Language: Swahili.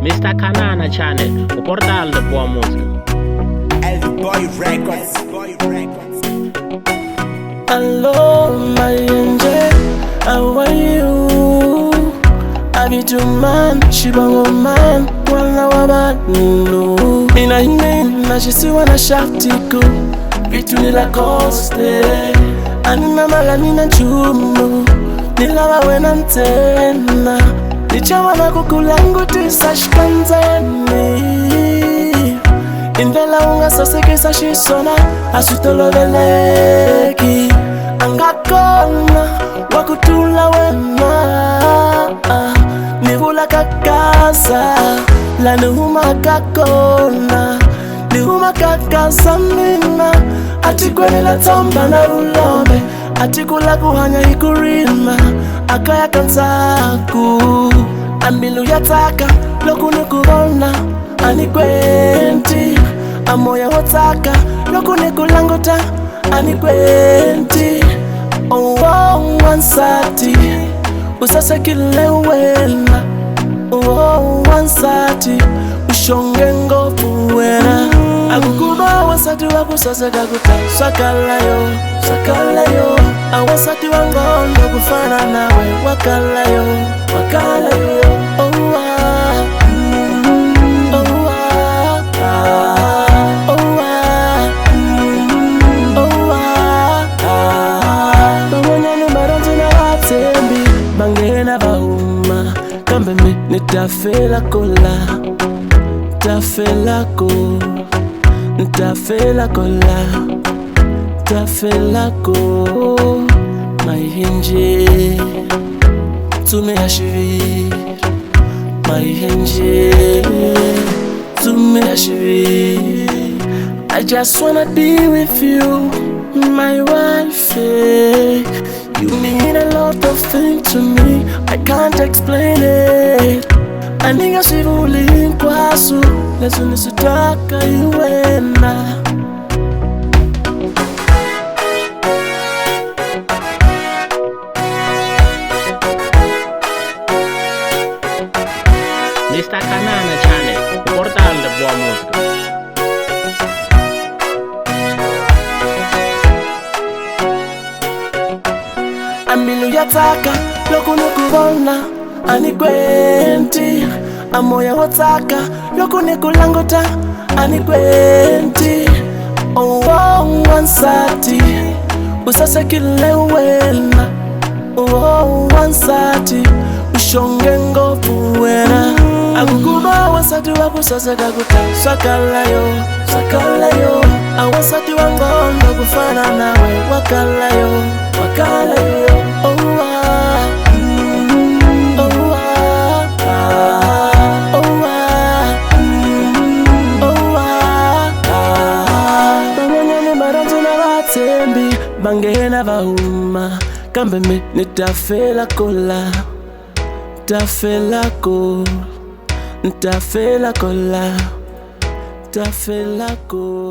Mr. Kanana channel, o portal de boa música. Boy Records. Hello, my angel, how are you? I be too man, she bango man, wana wabanu. Ina na she si wana shaftiku, vitu ni Lacoste. Anina malani na chumu, nilawa wena ntena. Nichawa na kukulangu tisa shkanzani. Indela unga saseke sa shisona, asutolo veleki. Angakona, wakutula wema. Nivula kakasa, la nuhuma kakona. Nihuma kakasa mina, atikweni la tamba na ulome. Atikula kuhanya hikurima, akaya kansaku. Ambilu yataka, loku nikubona, anikwenti. Amoya wataka, loku nikulangota, anikwenti. Oh, wansati, usase kile wena. Oh, wansati, ushonge ngofu wena. Akukuba wasati wakusase kakuta, swakalayo, swakalayo. Awasati wangondo kufana nawe, wakalayo, wakalayo. Oh, Nita fela kola, ta fela ko, nita fela kola, ta fela ko. My hinge, tu me achever. My hinge, tu me achever. I just wanna be with you, my wife. You mean a lot of things to me, I can't explain it. Aninga sivuli nkwasu, lezu nisutaka iwena. Mr. Kanana channel, o portal de boa música. Ambilu yataka, loku nikubona, anikwenti. Amoya wataka, loku nikulangota, anikwenti. Oh, wansati, usase kile wena. Oh, wansati, ushonge ngofu wena. Akukuba wasati wakusase kakuta, swakalayo, swakalayo. Awasati wangondo kufana nawe, wakalayo, wakalayo. Bangena bahuma, kambe me nita fela kola, ta fela ko, nita fela kola, ta fela ko.